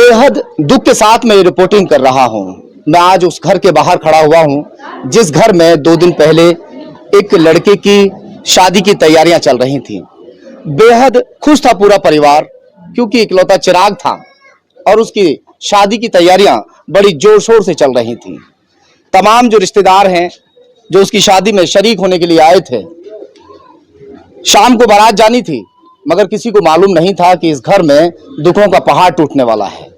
बेहद दुख के साथ मैं रिपोर्टिंग कर रहा हूं। मैं आज उस घर के बाहर खड़ा हुआ हूं जिस घर में 2 दिन पहले एक लड़के की शादी की तैयारियां चल रही थी। बेहद खुश था पूरा परिवार, क्योंकि इकलौता चिराग था और उसकी शादी की तैयारियां बड़ी जोर शोर से चल रही थी। तमाम जो रिश्तेदार हैं जो उसकी शादी में शरीक होने के लिए आए थे, शाम को बारात जानी थी, मगर किसी को मालूम नहीं था कि इस घर में दुखों का पहाड़ टूटने वाला है।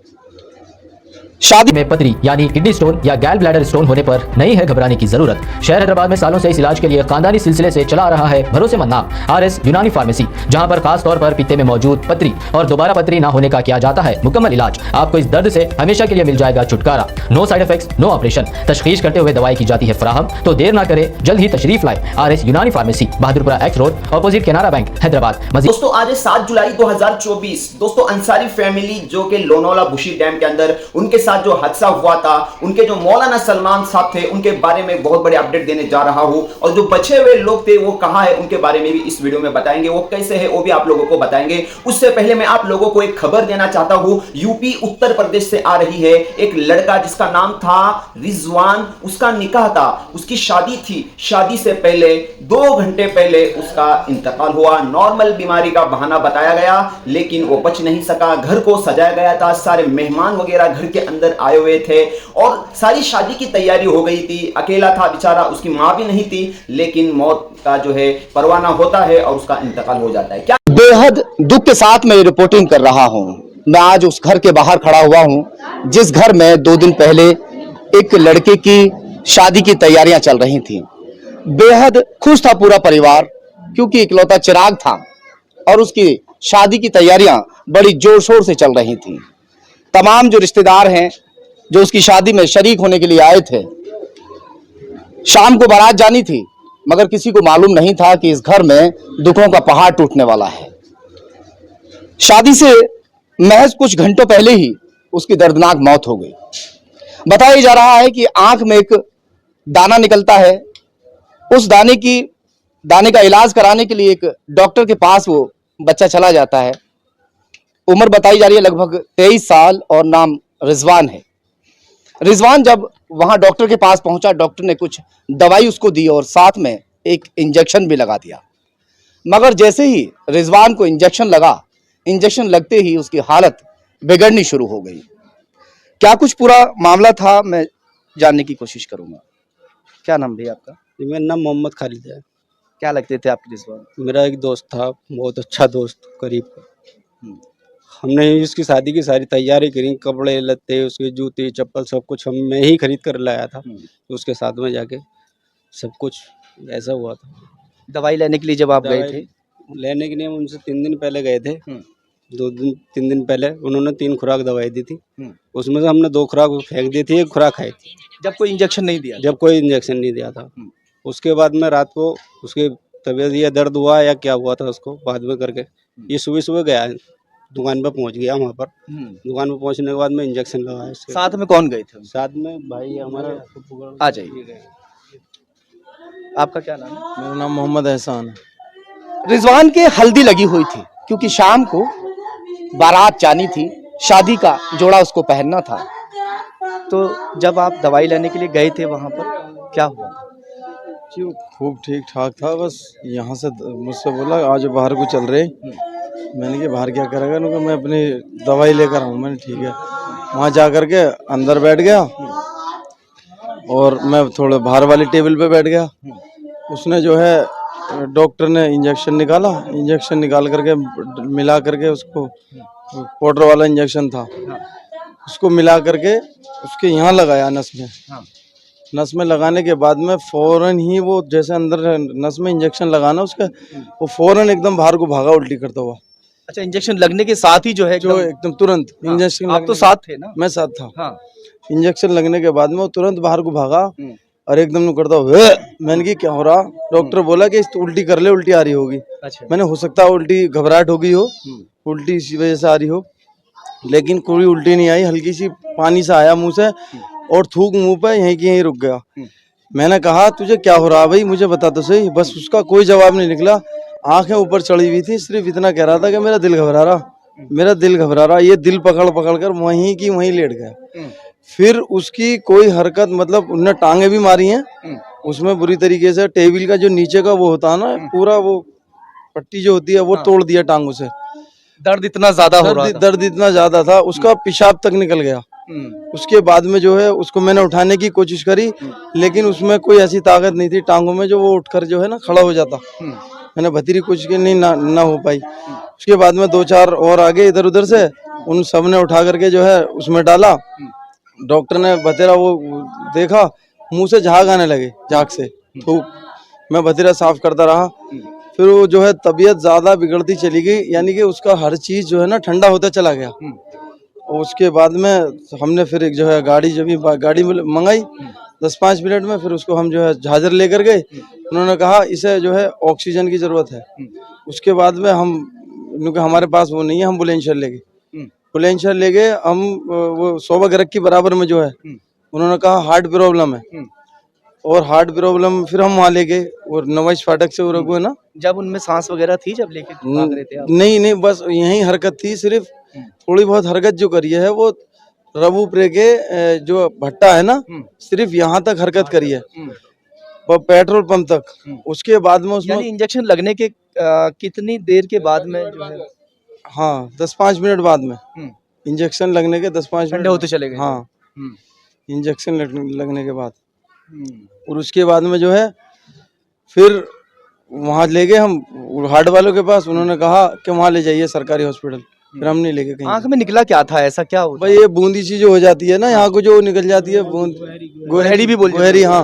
शादी में पथरी यानी किडनी स्टोन या गैल ब्लैडर स्टोन होने पर नहीं है घबराने की जरूरत। शहर हैदराबाद में सालों से इस इलाज के लिए खानदानी सिलसिले से चला आ रहा है भरोसेमंद नाम RS यूनानी फार्मेसी, जहां पर खास तौर पर पित्ते में मौजूद पथरी और दोबारा पथरी ना होने का किया जाता है मुकम्मल इलाज। आपको इस दर्द से हमेशा के लिए मिल जाएगा छुटकारा। No side effects, no operation. तशखीस करते हुए दवाई की जाती है फराहम, तो देर ना करे, जल्द ही तशरीफ लाए। RS यूनानी pharmacy, Bahadurpura X road, opposite Canara bank, Hyderabad. दोस्तों आज 7 जुलाई 2024 दोस्तों अंसारी फैमिली जो कि लोनावाला बुशी डैम के अंदर उनके साथ जो हादसा हुआ था, उनके जो मौलाना सलमान साहब थे उनके बारे में बहुत बड़े अपडेट देने जा रहा हूं। और जो बचे हुए लोग थे वो कहां है उनके बारे में भी इस वीडियो में बताएंगे, वो कैसे है वो भी आप लोगों को बताएंगे। उससे पहले मैं आप लोगों को एक खबर देना चाहता हूं। यूपी उत्तर प्रदेश से आ रही है एक लड़का जिसका नाम था रिजवान। उसका निकाह था, उसकी शादी थी। शादी से पहले 2 घंटे पहले उसका इंतकाल हुआ। नॉर्मल बीमारी का बहाना बताया गया, लेकिन वो बच नहीं सका। घर को सजाया गया था, सारे मेहमान वगैरह घर के अंदर आए हुए थे और सारी शादी की तैयारी हो गई थी। अकेला था बेचारा, उसकी मां भी नहीं थी, लेकिन मौत का जो है परवाना होता है और उसका इंतकाल हो जाता है। क्या बेहद दुख के साथ मैं रिपोर्टिंग कर रहा हूं। मैं आज उस घर के बाहर खड़ा हुआ हूं जिस घर में 2 दिन पहले एक लड़के की शादी की तैयारियां चल रही थी। बेहद खुश था पूरा परिवार, क्योंकि इकलौता चिराग था और उसकी शादी की तैयारियां बड़ी जोर शोर से चल रही थी। तमाम जो रिश्तेदार हैं जो उसकी शादी में शरीक होने के लिए आए थे, शाम को बारात जानी थी, मगर किसी को मालूम नहीं था कि इस घर में दुखों का पहाड़ टूटने वाला है। शादी से महज कुछ घंटों पहले ही उसकी दर्दनाक मौत हो गई। बताया जा रहा है कि आंख में एक दाना निकलता है, उस दाने का इलाज कराने के लिए एक डॉक्टर के पास वो बच्चा चला जाता है। उम्र बताई जा रही है लगभग 23 साल और नाम रिजवान है। रिजवान जब वहां डॉक्टर के पास पहुंचा, डॉक्टर ने कुछ दवाई उसको दी और साथ में एक इंजेक्शन भी लगा दिया। मगर जैसे ही रिजवान को इंजेक्शन लगा, इंजेक्शन लगते ही उसकी हालत बिगड़नी शुरू हो गई। क्या कुछ पूरा मामला था, मैं जानने की कोशिश करूंगा। क्या नाम भैया आपका? मेरा नाम मोहम्मद खालिद है। क्या लगते थे आपके रिजवान? मेरा एक दोस्त था, बहुत अच्छा दोस्त, करीब का। हमने उसकी शादी की सारी तैयारी करी, कपड़े लत्ते, उसके जूते चप्पल सब कुछ मैं ही खरीद कर लाया था। तो उसके साथ में जाके सब कुछ ऐसा हुआ था। दवाई लेने के लिए जब आप गए थे? लेने के लिए हम उनसे 3 दिन पहले गए थे। 3 दिन पहले उन्होंने 3 खुराक दवाई दी थी। उसमें से हमने 2 खुराक फेंक दी थी, 1 खुराक खाई थी। जब कोई इंजेक्शन नहीं दिया? जब कोई इंजेक्शन नहीं दिया था। उसके बाद में रात को उसके तबीयत या दर्द हुआ या क्या हुआ था उसको बाद में करके ये सुबह गया, दुकान पर पहुंच गया। वहाँ पर दुकान पर पहुंचने के बाद में इंजेक्शन लगाया। साथ में कौन गए थे? साथ में भाई हमारा। आ जाइए। आपका क्या नाम है? मेरा नाम मोहम्मद एहसान है। रिजवान के हल्दी लगी हुई थी, क्योंकि शाम को बारात जानी थी, शादी का जोड़ा उसको पहनना था। तो जब आप दवाई लेने के लिए गए थे वहां पर, क्या हुआ? जी वो खूब ठीक ठाक था, बस यहाँ से मुझसे बोला आज बाहर को चल रहे। मैंने कहा बाहर क्या करेगा? उन्होंने मैं अपनी दवाई लेकर आऊँ। मैंने ठीक है। वहाँ जा कर के अंदर बैठ गया और मैं थोड़े बाहर वाली टेबल पे बैठ गया। उसने जो है डॉक्टर ने इंजेक्शन निकाला, इंजेक्शन निकाल करके मिला करके उसको, पाउडर वाला इंजेक्शन था, उसको मिला करके उसके यहाँ लगाया नस में। नस में लगाने के बाद में फौरन ही वो जैसे अंदर नस में इंजेक्शन लगाना उसका, वो फौरन एकदम बाहर को भागा उल्टी करता हुआ। अच्छा, इंजेक्शन लगने के साथ ही जो है जो एकदम तुरंत इंजेक्शन। आप तो साथ थे ना? मैं साथ था। हाँ। इंजेक्शन लगने के बाद में वो तुरंत बाहर को भागा और एकदम करता हुआ मैंने की क्या हो रहा? डॉक्टर बोला कि उल्टी कर ले, उल्टी आ रही होगी। अच्छा। मैंने हो सकता है उल्टी घबराहट हो गई हो, उल्टी इसी वजह से आ रही हो, लेकिन कोई उल्टी नहीं आई। हल्की सी पानी सा आया मुंह से और थूक मुंह पे यहीं की यहीं रुक गया। मैंने कहा तुझे क्या हो रहा भाई, मुझे बता तो सही। बस उसका कोई जवाब नहीं निकला, आंखें ऊपर चढ़ी हुई थी, सिर्फ इतना कह रहा था कि मेरा दिल घबरा रहा, मेरा दिल घबरा रहा, ये दिल पकड़ पकड़ कर वहीं की वहीं लेट गया। फिर उसकी कोई हरकत, मतलब उन्हें टांगे भी मारी हैं उसमें बुरी तरीके से। टेबल का जो नीचे का वो होता है ना, पूरा वो पट्टी जो होती है वो तोड़ दिया टांगों से। दर्द इतना ज्यादा हो रहा था। दर्द इतना ज्यादा था, उसका पेशाब तक निकल गया। उसके बाद में जो है उसको मैंने उठाने की कोशिश करी, लेकिन उसमें कोई ऐसी ताकत नहीं थी टांगों में जो वो उठकर जो है ना खड़ा हो जाता। मैंने भतीरी कोशिश की, नहीं ना हो पाई। उसके बाद में 2-4 और आगे इधर उधर से उन सब ने उठा करके जो है उसमें डाला। डॉक्टर ने भतेरा वो देखा, मुंह से झाग आने लगे, झाग से थूक। मैं भतीरा साफ करता रहा। फिर वो जो है तबीयत ज्यादा बिगड़ती चली गई, यानी कि उसका हर चीज जो है ना ठंडा होता चला गया। और उसके बाद में हमने फिर एक जो है गाड़ी मंगाई 10-5 मिनट में। फिर उसको हम जो है झाजर लेकर गए। उन्होंने कहा इसे जो है ऑक्सीजन की जरूरत है। उसके बाद में क्योंकि हमारे पास वो नहीं है, हम बुलंदशहर ले गए। बुलंदशहर ले गए हम, वो 100 गरक की बराबर में जो है। उन्होंने कहा हार्ट प्रॉब्लम है। और हार्ट प्रॉब्लम फिर हम वहाँ ले गए, और नवाज फाटक से वो रघु है ना। जब उनमें सांस वगैरह थी जब लेके भाग रहे थे आप? नहीं, बस यही हरकत थी, सिर्फ थोड़ी बहुत हरकत जो करी है वो रबूपुरे के जो भट्टा है ना, सिर्फ यहाँ तक हरकत करी है, पेट्रोल पंप तक। उसके बाद में उसमें यानी इंजेक्शन लगने के कितनी देर के बाद में जो है? हाँ 10-5 मिनट बाद में इंजेक्शन लगने के 10-5 मिनट ठंडे होते चले गए। हाँ, इंजेक्शन लगने के बाद। और उसके बाद में जो है फिर वहाँ ले गए हम हार्ट वालों के पास। उन्होंने कहा कि वहाँ ले जाइए सरकारी हॉस्पिटल। फिर हम नहीं लेके कहीं। आंख में निकला क्या था, ऐसा क्या हुआ? भाई ये बूंदी सी जो हो जाती है ना, यहाँ को जो निकल जाती है बूंद, गोहरी भी बोल गोहरी। हाँ,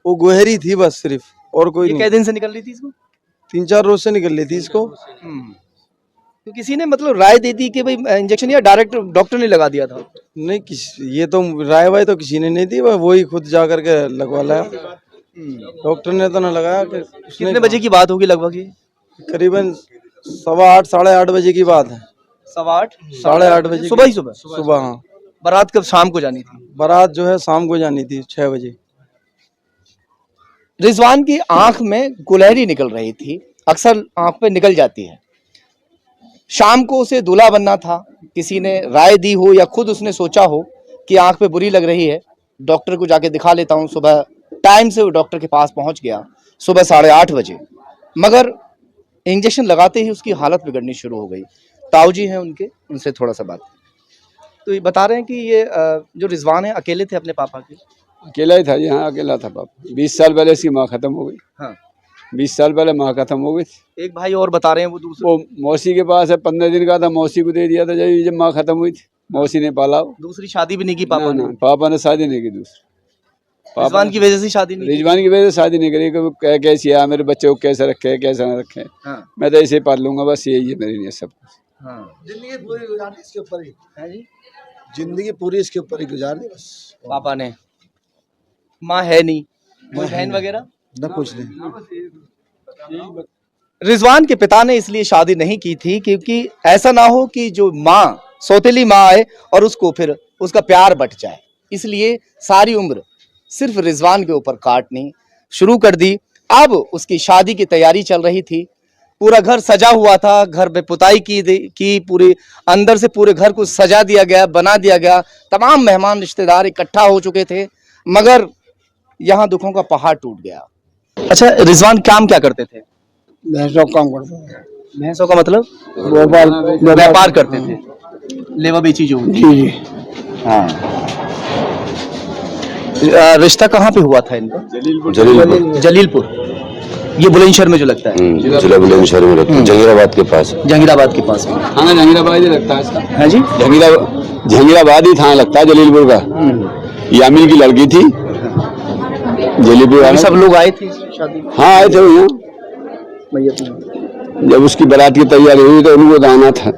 वो गोहरी थी बस, सिर्फ, और कोई ये नहीं। कै दिन से निकल रही थी इसको? 3-4 रोज से निकल रही थी इसको। तो किसी ने मतलब राय दे दी कि भाई इंजेक्शन, या डायरेक्ट डॉक्टर ने लगा दिया था? नहीं, ये तो राय वाय तो किसी ने नहीं दी, वही खुद जा करके लगवा लाया। डॉक्टर ने तो ना लगाया। कितने बजे की बात होगी लगभग ये? करीबन 8:15 साढ़े 8 बजे की बात है। 8:15 साढ़े 8 बजे सुबह ही सुबह। हाँ, बारात कब शाम को जानी थी? बारात जो है शाम को जानी थी 6 बजे। रिजवान की आंख में गुलहरी निकल रही थी, अक्सर आंख पे निकल जाती है। शाम को उसे दूल्हा बनना था। किसी ने राय दी हो या खुद उसने सोचा हो कि आंख पे बुरी लग रही है, डॉक्टर को जाके दिखा लेता हूँ। सुबह टाइम से वो डॉक्टर के पास पहुंच गया, सुबह 8:30 बजे। मगर इंजेक्शन लगाते ही उसकी हालत बिगड़नी शुरू हो गई। ताऊजी हैं उनके, उनसे थोड़ा सा बात। तो ये बता रहे हैं कि ये जो रिजवान है अकेले थे अपने पापा के? अकेला ही था जी। हाँ, अकेला था पापा। 20 साल पहले इसकी माँ खत्म हो गई। हाँ, 20 साल पहले माँ खत्म हो गई थी। एक भाई और बता रहे हैं वो दूसरे। वो मौसी के पास है, 15 दिन का था, मौसी को दे दिया था जब माँ खत्म हुई थी। मौसी ने पाला। दूसरी शादी भी नहीं की पापा ने? पापा ने शादी नहीं की दूसरी। रिजवान की वजह से शादी नहीं की? रिजवान की वजह से शादी नहीं करी कि कैसी है, मेरे बच्चे को कैसे रखे कैसे ना रखे। हाँ, मैं तो ऐसे ही पाल लूंगा, बस यही है मेरी नीयत सब कुछ। हाँ। जिंदगी पूरी गुजारनी इसके ऊपर ही है जी, जिंदगी पूरी इसके ऊपर ही गुजारनी बस। पापा ने। माँ है नहीं, कोई बहन वगैरह? न कुछ नहीं। रिजवान के पिता ने इसलिए शादी नहीं की थी क्योंकि ऐसा ना हो कि जो माँ, सौतेली माँ आए और उसको फिर उसका प्यार बट जाए। इसलिए सारी उम्र सिर्फ रिजवान के ऊपर काटनी शुरू कर दी। अब उसकी शादी की तैयारी चल रही थी, पूरा घर सजा हुआ था, घर पे पुताई की पूरे अंदर से पूरे घर को सजा दिया गया, बना दिया गया। तमाम मेहमान रिश्तेदार इकट्ठा हो चुके थे, मगर यहाँ दुखों का पहाड़ टूट गया। अच्छा, रिजवान काम क्या करते थे? भैंसों का काम करता है। भैंसों का मतलब? व्यापार करते थे, लेवा बेची जो होती है। जी। हाँ। रिश्ता कहाँ पे हुआ था इनका? जलीलपुर। ये बुलंदशहर में जो लगता है? जिला बुलंदशहर में लगता है, जहीराबाद के पास। जहीराबाद के पास में? थाना जहीराबाद ही लगता है इसका। है जी, जहीराबाद ही थाना लगता है जलीलपुर का। यामिल की लड़की थी जलीलपुर वाले। सब लोग आए थे शादी? हाँ, आए थे यहाँ। जब उसकी बारात की तैयारी हुई तो उनको आना था।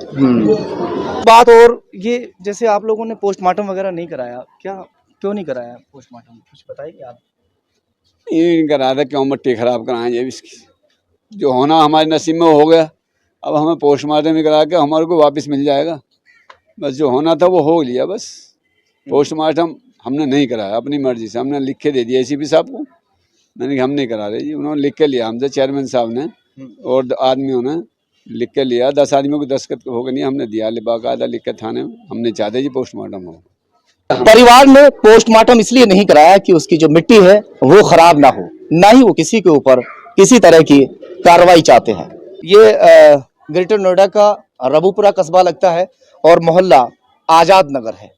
बात। और ये जैसे आप लोगों ने पोस्टमार्टम वगैरह नहीं कराया, क्या क्यों नहीं कराया पोस्टमार्टम, कुछ बताइए आप? ये नहीं करा था, क्यों मट्टी खराब कराएं जब इसकी। जो होना हमारे नसीब में हो गया, अब हमें पोस्टमार्टम ही करा के हमारे को वापस मिल जाएगा। बस जो होना था वो हो लिया। बस पोस्टमार्टम हमने नहीं कराया, अपनी मर्जी से हमने लिख के दे दिया एसीपी साहब को। मैंने कहा हम नहीं करा रहे जी, उन्होंने लिख के लिया हमसे, चेयरमैन साहब ने और आदमियों ने। लिख के लिया, 10 आदमियों को दस्तखत हो गए नहीं, हमने दिया बाकायदा लिख के थाने में, हमने चाहते जी पोस्टमार्टम हो। परिवार ने पोस्टमार्टम इसलिए नहीं कराया कि उसकी जो मिट्टी है वो खराब ना हो, ना ही वो किसी के ऊपर किसी तरह की कार्रवाई चाहते हैं। ये ग्रेटर नोएडा का रबूपुरा कस्बा लगता है और मोहल्ला आजाद नगर है।